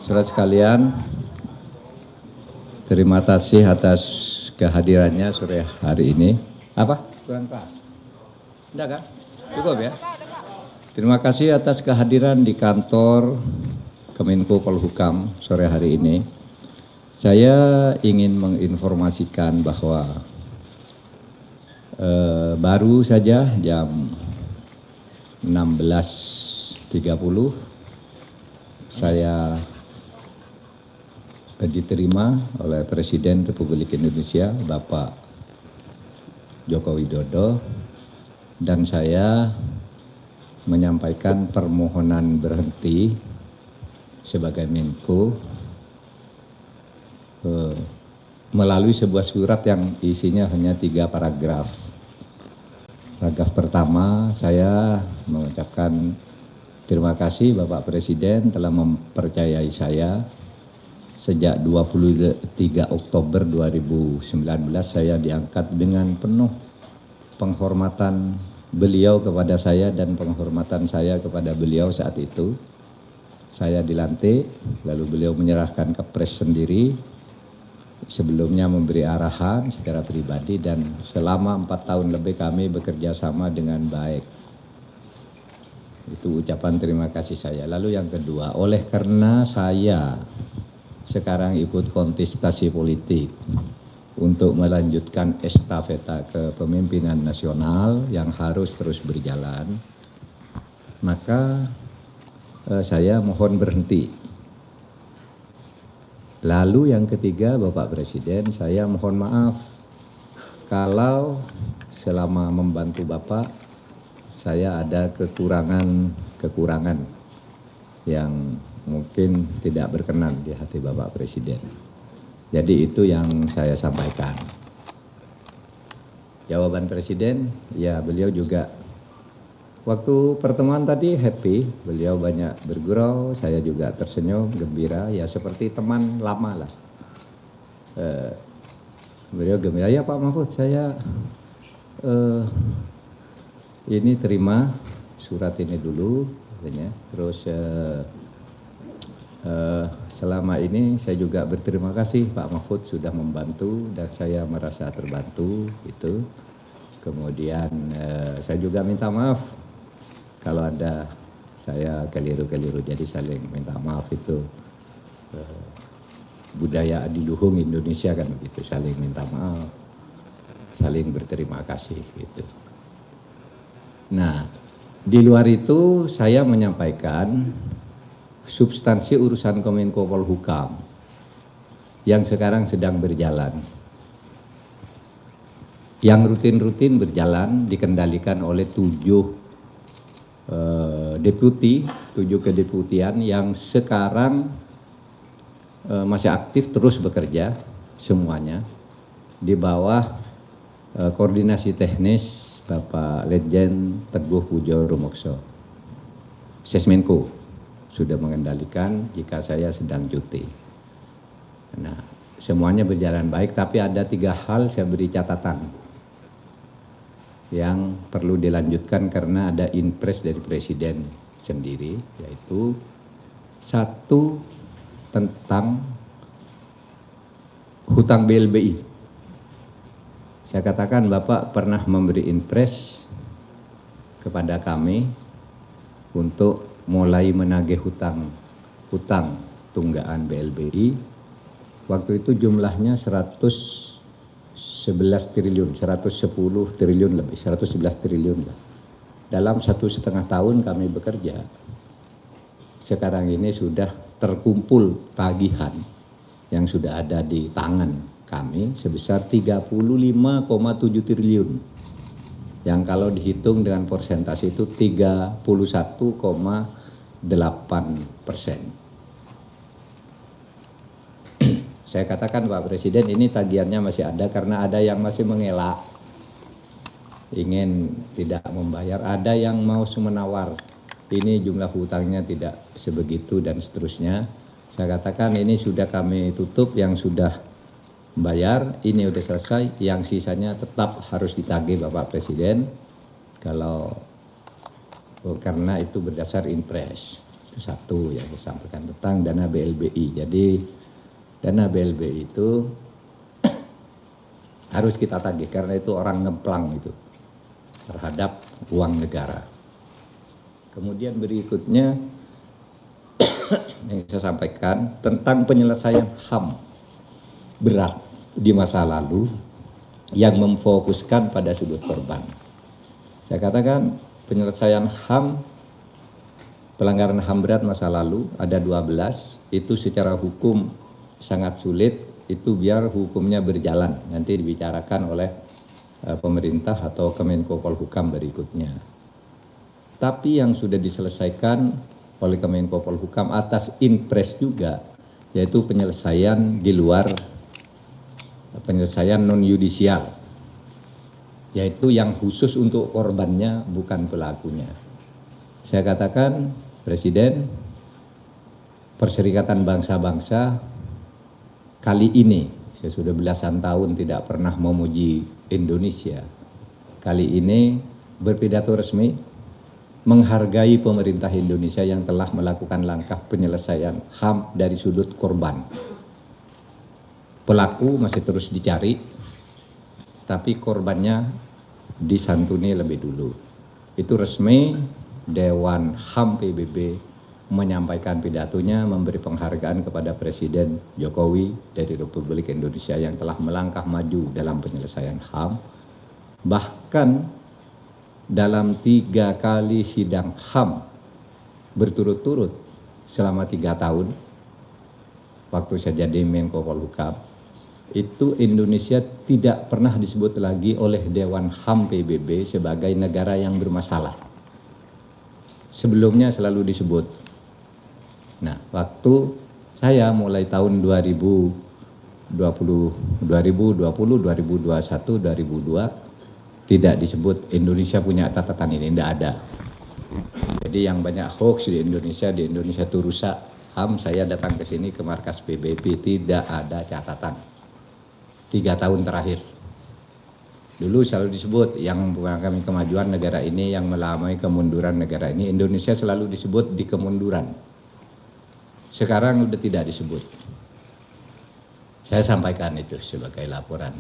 Saudara sekalian, terima kasih atas kehadirannya sore hari ini. Apa? Kurang keras? Enggak kan? Cukup ya? Terima kasih atas kehadiran di kantor Kemenko Polhukam sore hari ini. Saya ingin menginformasikan bahwa baru saja jam 16.30 saya diterima oleh Presiden Republik Indonesia Bapak Joko Widodo dan saya menyampaikan permohonan berhenti sebagai Menko melalui sebuah surat yang isinya hanya 3 paragraf. Paragraf pertama, saya mengucapkan terima kasih Bapak Presiden telah mempercayai saya. Sejak 23 Oktober 2019 saya diangkat dengan penuh penghormatan beliau kepada saya dan penghormatan saya kepada beliau saat itu. Saya dilantik, lalu beliau menyerahkan kepres sendiri. Sebelumnya memberi arahan secara pribadi dan selama 4 tahun lebih kami bekerja sama dengan baik. Itu ucapan terima kasih saya. Lalu yang kedua, oleh karena saya sekarang ikut kontestasi politik untuk melanjutkan estafeta kepemimpinan nasional yang harus terus berjalan, maka saya mohon berhenti. Lalu yang ketiga, Bapak Presiden, saya mohon maaf kalau selama membantu Bapak saya ada kekurangan yang mungkin tidak berkenan di hati Bapak Presiden. Jadi itu yang saya sampaikan. Jawaban Presiden, ya beliau juga waktu pertemuan tadi happy, beliau banyak bergurau, saya juga tersenyum, gembira, ya seperti teman lama lah. Beliau gembira, ya Pak Mahfud saya ini terima surat ini dulu, katanya. Terus selama ini saya juga berterima kasih Pak Mahfud sudah membantu dan saya merasa terbantu gitu. Kemudian saya juga minta maaf kalau ada saya keliru-keliru, jadi saling minta maaf itu budaya adiluhung Indonesia kan begitu, saling minta maaf, saling berterima kasih gitu. Nah, di luar itu saya menyampaikan substansi urusan Kemenko Polhukam yang sekarang sedang berjalan. Yang rutin-rutin berjalan dikendalikan oleh 7 deputi, 7 kedeputian yang sekarang masih aktif terus bekerja semuanya di bawah koordinasi teknis Bapak Letjen Teguh Pujo Rumokso. Sesmenko sudah mengendalikan jika saya sedang cuti. Nah, semuanya berjalan baik, tapi ada 3 hal saya beri catatan yang perlu dilanjutkan karena ada impres dari Presiden sendiri, yaitu 1 tentang hutang BLBI. Saya katakan Bapak pernah memberi impres kepada kami untuk mulai menagih hutang tunggaan BLBI. Waktu itu jumlahnya 111 triliun, 110 triliun lebih, 111 triliun lah. Dalam 1,5 tahun kami bekerja, sekarang ini sudah terkumpul tagihan yang sudah ada di tangan kami sebesar 35,7 triliun. Yang kalau dihitung dengan persentase itu 31,8%. Saya katakan Pak Presiden ini tagihannya masih ada karena ada yang masih mengelak, ingin tidak membayar, ada yang mau menawar, ini jumlah hutangnya tidak sebegitu dan seterusnya. Saya katakan ini sudah kami tutup, yang sudah bayar ini udah selesai, yang sisanya tetap harus ditagih Bapak Presiden karena itu berdasar impres. Itu satu yang saya sampaikan tentang dana BLBI. Jadi dana BLBI itu harus kita tagih karena itu orang ngemplang itu terhadap uang negara. Kemudian berikutnya yang saya sampaikan tentang penyelesaian HAM berat di masa lalu yang memfokuskan pada sudut korban. Saya katakan penyelesaian HAM, pelanggaran HAM berat masa lalu ada 12, itu secara hukum sangat sulit, itu biar hukumnya berjalan, nanti dibicarakan oleh pemerintah atau Kemenko Polhukam berikutnya. Tapi yang sudah diselesaikan oleh Kemenko Polhukam atas impres juga, yaitu penyelesaian di luar, penyelesaian non-yudisial, yaitu yang khusus untuk korbannya bukan pelakunya. Saya katakan, Presiden, Perserikatan Bangsa-Bangsa kali ini, saya sudah belasan tahun tidak pernah memuji Indonesia, kali ini berpidato resmi menghargai pemerintah Indonesia yang telah melakukan langkah penyelesaian HAM dari sudut korban. Pelaku masih terus dicari, tapi korbannya disantuni lebih dulu. Itu resmi Dewan HAM PBB menyampaikan pidatonya, memberi penghargaan kepada Presiden Jokowi dari Republik Indonesia yang telah melangkah maju dalam penyelesaian HAM. Bahkan dalam 3 kali sidang HAM berturut-turut selama 3 tahun, waktu saya jadi Menko Polhukam, itu Indonesia tidak pernah disebut lagi oleh Dewan HAM PBB sebagai negara yang bermasalah. Sebelumnya selalu disebut. Nah, waktu saya mulai tahun 2020, 2021, 2002 tidak disebut Indonesia punya catatan ini, tidak ada. Jadi yang banyak hoax di Indonesia itu rusak HAM, saya datang ke sini ke markas PBB tidak ada catatan. 3 tahun terakhir. Dulu selalu disebut yang mengalami kemajuan negara ini, yang melamai kemunduran negara ini, Indonesia selalu disebut di kemunduran. Sekarang sudah tidak disebut. Saya sampaikan itu sebagai laporan.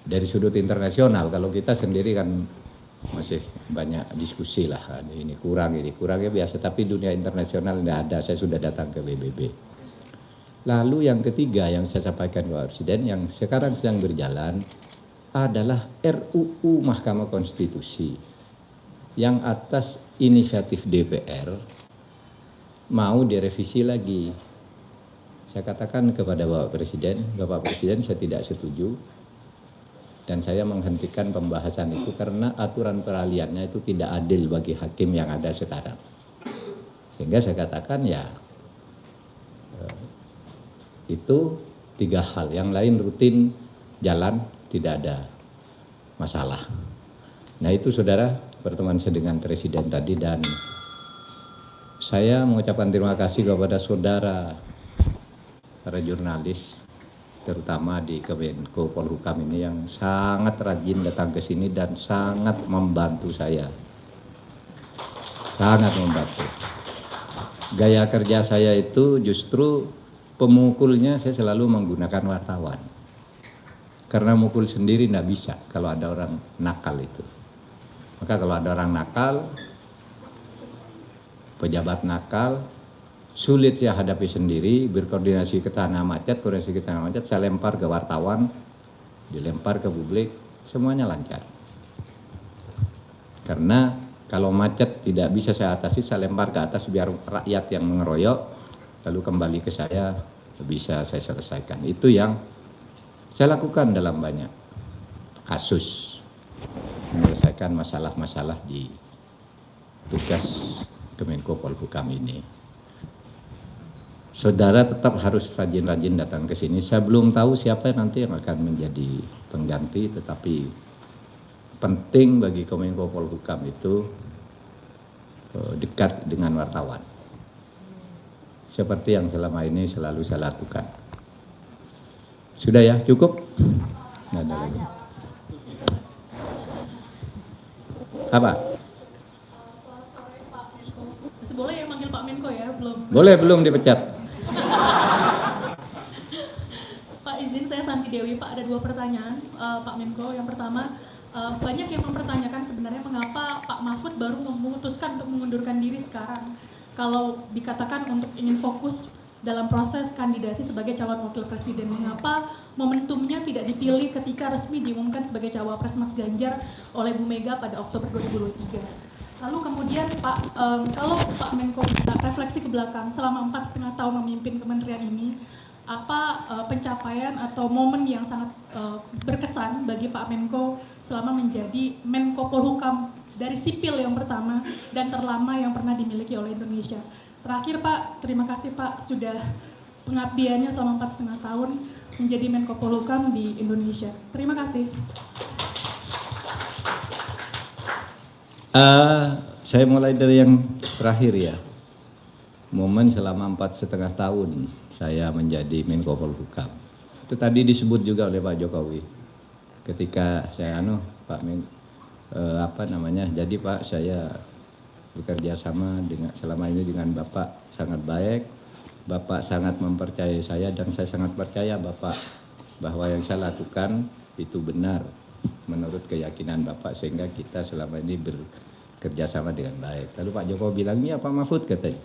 Dari sudut internasional, kalau kita sendiri kan masih banyak diskusi lah, ini kurang ya biasa, tapi dunia internasional tidak ada, saya sudah datang ke PBB. Lalu yang ketiga yang saya sampaikan kepada Presiden yang sekarang sedang berjalan adalah RUU Mahkamah Konstitusi yang atas inisiatif DPR mau direvisi lagi. Saya katakan kepada Bapak Presiden saya tidak setuju dan saya menghentikan pembahasan itu karena aturan peralihannya itu tidak adil bagi hakim yang ada sekarang. Sehingga saya katakan ya itu 3 hal, yang lain rutin jalan, tidak ada masalah. Nah itu saudara, pertemuan saya dengan Presiden tadi, dan saya mengucapkan terima kasih kepada saudara para jurnalis, terutama di Kemenko Polhukam ini yang sangat rajin datang ke sini dan sangat membantu saya. Sangat membantu. Gaya kerja saya itu justru pemukulnya saya selalu menggunakan wartawan. Karena mukul sendiri tidak bisa kalau ada orang nakal itu. Maka kalau ada orang nakal, pejabat nakal, sulit saya hadapi sendiri, berkoordinasi ke tanah macet, saya lempar ke wartawan, dilempar ke publik, semuanya lancar. Karena kalau macet tidak bisa saya atasi, saya lempar ke atas biar rakyat yang mengeroyok, lalu kembali ke saya, bisa saya selesaikan. Itu yang saya lakukan dalam banyak kasus, menyelesaikan masalah-masalah di tugas Kemenko Polhukam ini. Saudara tetap harus rajin-rajin datang ke sini. Saya belum tahu siapa nanti yang akan menjadi pengganti, tetapi penting bagi Kemenko Polhukam itu dekat dengan wartawan. Seperti yang selama ini selalu saya lakukan. Sudah ya, cukup? Nggak ada lagi. Apa? Boleh, belum dipecat. Pak izin saya Santi Dewi, Pak ada 2 pertanyaan, Pak Menko. Yang pertama, banyak yang mempertanyakan sebenarnya mengapa Pak Mahfud baru memutuskan untuk mengundurkan diri sekarang. Kalau dikatakan untuk ingin fokus dalam proses kandidasi sebagai calon wakil presiden, mengapa momentumnya tidak dipilih ketika resmi diumumkan sebagai cawapres Mas Ganjar oleh Bu Mega pada Oktober 2023? Lalu kemudian Pak, kalau Pak Menko bisa refleksi ke belakang selama 4,5 tahun memimpin kementerian ini, apa pencapaian atau momen yang sangat berkesan bagi Pak Menko selama menjadi Menko Polhukam dari sipil yang pertama dan terlama yang pernah dimiliki oleh Indonesia. Terakhir Pak, terima kasih Pak sudah pengabdiannya selama 4,5 tahun menjadi Menko Polhukam di Indonesia. Terima kasih. Saya mulai dari yang terakhir ya. Momen selama 4,5 tahun saya menjadi Menko Polhukam. Itu tadi disebut juga oleh Pak Jokowi. Ketika saya jadi Pak, saya bekerja sama selama ini dengan Bapak sangat baik. Bapak sangat mempercayai saya dan saya sangat percaya Bapak bahwa yang saya lakukan itu benar menurut keyakinan Bapak, sehingga kita selama ini bekerja sama dengan baik. Lalu Pak Jokowi bilang, "Ini Pak Mahfud," katanya.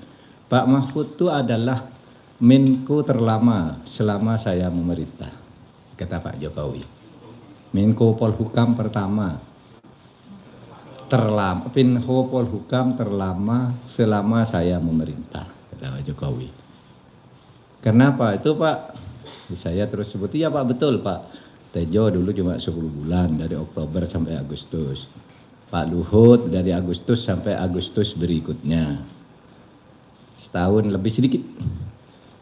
Pak Mahfud itu adalah Menko terlama selama saya memerintah, kata Pak Jokowi. Menko Polhukam pertama, Menko Polhukam terlama selama saya memerintah, kata Pak Jokowi. Kenapa itu Pak? Saya terus sebut, iya Pak, betul Pak. Tejo dulu cuma 10 bulan dari Oktober sampai Agustus. Pak Luhut dari Agustus sampai Agustus berikutnya. Setahun lebih sedikit.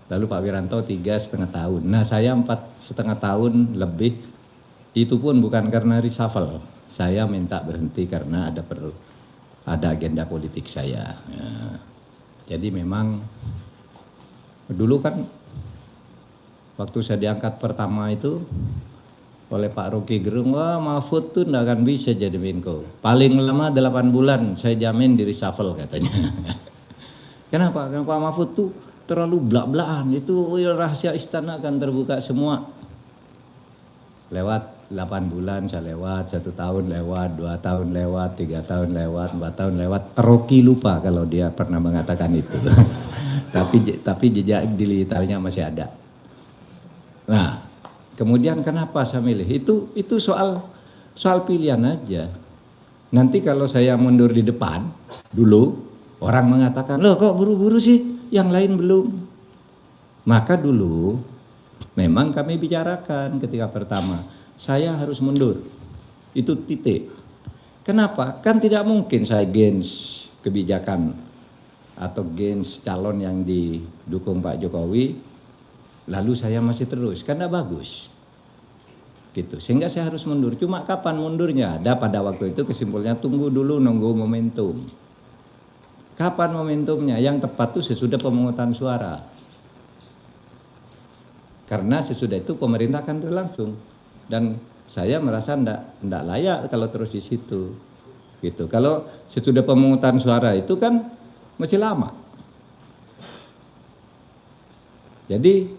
Lalu Pak Wiranto 3,5 tahun. Nah saya 4,5 tahun lebih. Itu pun bukan karena reshuffle. Saya minta berhenti karena ada agenda politik saya. Ya. Jadi memang dulu kan waktu saya diangkat pertama itu oleh Pak Rocky Gerung, wah Mahfud tuh nggak akan bisa jadi Menko. Paling lama 8 bulan saya jamin di reshuffle katanya. Kenapa? Karena Pak Mahfud tuh terlalu blak-blakan. Itu rahasia istana akan terbuka semua. Lewat 8 bulan saya lewat, 1 tahun lewat, 2 tahun lewat, 3 tahun lewat, 4 tahun lewat. Rocky lupa kalau dia pernah mengatakan itu. tapi jejak digitalnya masih ada. Nah, kemudian kenapa saya milih? Itu soal pilihan aja. Nanti kalau saya mundur di depan dulu, orang mengatakan, "Loh kok buru-buru sih? Yang lain belum." Maka dulu memang kami bicarakan ketika pertama, saya harus mundur. Itu titik. Kenapa? Kan tidak mungkin saya gens kebijakan atau gens calon yang didukung Pak Jokowi, lalu saya masih terus, kan tidak bagus. Gitu. Sehingga saya harus mundur. Cuma kapan mundurnya? Ada pada waktu itu kesimpulannya tunggu dulu, nunggu momentum. Kapan momentumnya? Yang tepat itu sesudah pemungutan suara. Karena sesudah itu pemerintah akan berlangsung. Dan saya merasa tidak layak kalau terus di situ. Gitu. Kalau sesudah pemungutan suara itu kan masih lama. Jadi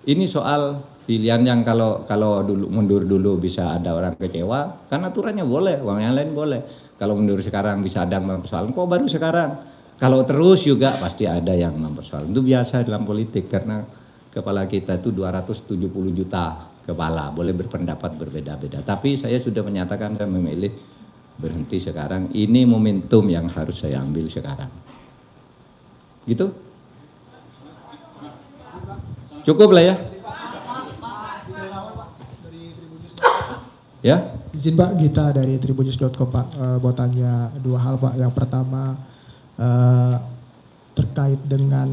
ini soal pilihan yang kalau dulu mundur dulu bisa ada orang kecewa, kan aturannya boleh, uang yang lain boleh. Kalau mundur sekarang bisa ada yang mempersoalkan, kok baru sekarang? Kalau terus juga pasti ada yang mempersoalkan. Itu biasa dalam politik karena kepala kita itu 270 juta kepala, boleh berpendapat berbeda-beda. Tapi saya sudah menyatakan saya memilih berhenti sekarang. Ini momentum yang harus saya ambil sekarang. Gitu? Cukup lah ya. Ya? Izin Pak, Gita dari tribunnews.com Pak, mau tanya 2 hal Pak. Yang pertama terkait dengan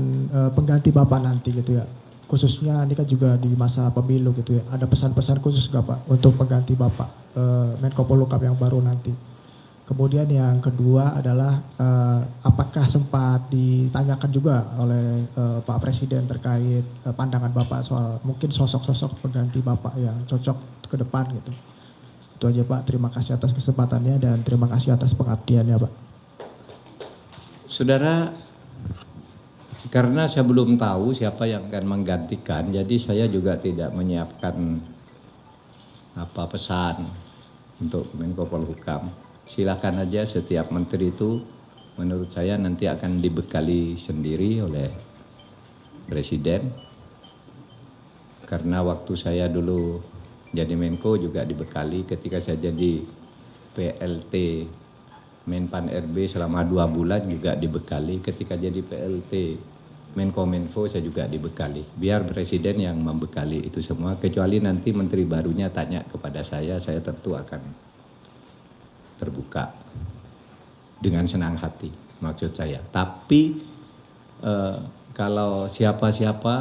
pengganti Bapak nanti gitu ya. Khususnya ini kan juga di masa pemilu gitu ya. Ada pesan-pesan khusus nggak Pak untuk pengganti Bapak Menko Polhukam yang baru nanti? Kemudian yang kedua adalah apakah sempat ditanyakan juga oleh Pak Presiden terkait pandangan Bapak soal mungkin sosok-sosok pengganti Bapak yang cocok ke depan gitu. Itu aja Pak, terima kasih atas kesempatannya dan terima kasih atas pengabdiannya Pak. Saudara, Karena saya belum tahu siapa yang akan menggantikan, jadi saya juga tidak menyiapkan pesan untuk Menko Polhukam. Silakan aja, setiap menteri itu menurut saya nanti akan dibekali sendiri oleh Presiden. Karena waktu saya dulu jadi Menko juga dibekali, ketika saya jadi PLT Menpan RB selama 2 bulan juga dibekali, ketika jadi PLT Menkominfo saya juga dibekali. Biar Presiden yang membekali itu semua, kecuali nanti menteri barunya tanya kepada saya tentu akan terbuka dengan senang hati, maksud saya. Tapi kalau siapa-siapa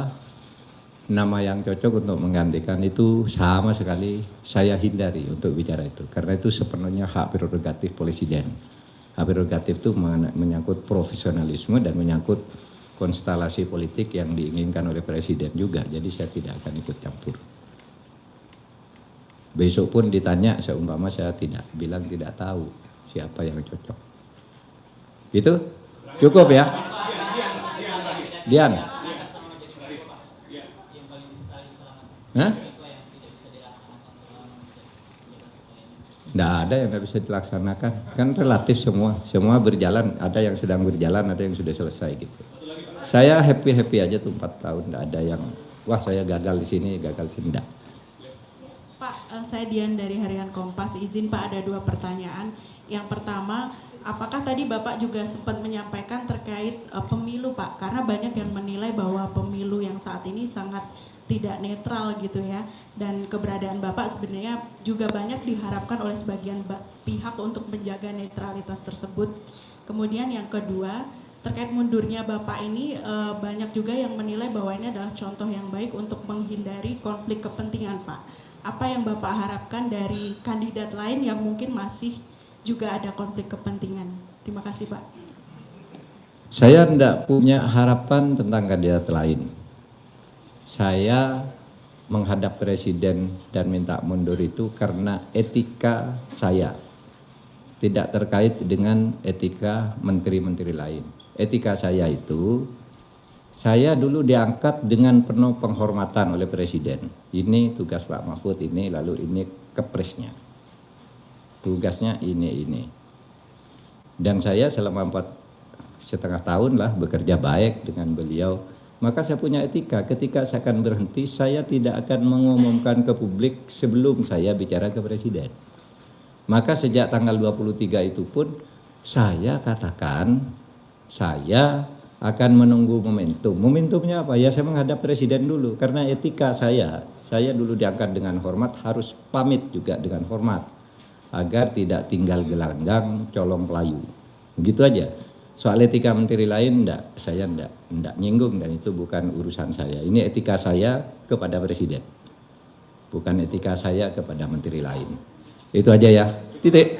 nama yang cocok untuk menggantikan itu sama sekali saya hindari untuk bicara itu. Karena itu sepenuhnya hak prerogatif Presiden. Hak prerogatif itu menyangkut profesionalisme dan menyangkut konstelasi politik yang diinginkan oleh Presiden juga. Jadi saya tidak akan ikut campur. Besok pun ditanya, seumpama saya bilang tidak tahu siapa yang cocok. Gitu? Cukup ya? Dian? Hah? Nggak ada yang nggak bisa dilaksanakan. Kan relatif semua berjalan. Ada yang sedang berjalan, ada yang sudah selesai gitu. Saya happy aja tuh 4 tahun. Nggak ada yang, wah saya gagal di sini, gagal di sini. Nggak. Pak, saya Dian dari Harian Kompas. Izin Pak, ada 2 pertanyaan. Yang pertama, apakah tadi Bapak juga sempat menyampaikan terkait pemilu Pak? Karena banyak yang menilai bahwa pemilu yang saat ini sangat tidak netral gitu ya. Dan keberadaan Bapak sebenarnya juga banyak diharapkan oleh sebagian pihak untuk menjaga netralitas tersebut. Kemudian yang kedua, terkait mundurnya Bapak ini banyak juga yang menilai bahwa ini adalah contoh yang baik untuk menghindari konflik kepentingan Pak. Apa yang Bapak harapkan dari kandidat lain yang mungkin masih juga ada konflik kepentingan? Terima kasih Pak. Saya tidak punya harapan tentang kandidat lain. Saya menghadap Presiden dan minta mundur itu karena etika saya. Tidak terkait dengan etika menteri-menteri lain. Etika saya itu, saya dulu diangkat dengan penuh penghormatan oleh Presiden. Ini tugas Pak Mahfud ini, lalu ini kepresnya. Tugasnya ini. Dan saya selama 4,5 tahun lah bekerja baik dengan beliau. Maka saya punya etika, ketika saya akan berhenti, saya tidak akan mengumumkan ke publik sebelum saya bicara ke Presiden. Maka sejak tanggal 23 itu pun saya katakan, saya akan menunggu momentum. Momentumnya apa? Ya saya menghadap Presiden dulu, karena etika saya dulu diangkat dengan hormat, harus pamit juga dengan hormat. Agar tidak tinggal gelanggang, colong pelayu. Begitu aja. Soal etika menteri lain saya enggak nyinggung, dan itu bukan urusan saya. Ini etika saya kepada Presiden. Bukan etika saya kepada menteri lain. Itu aja ya. Titik.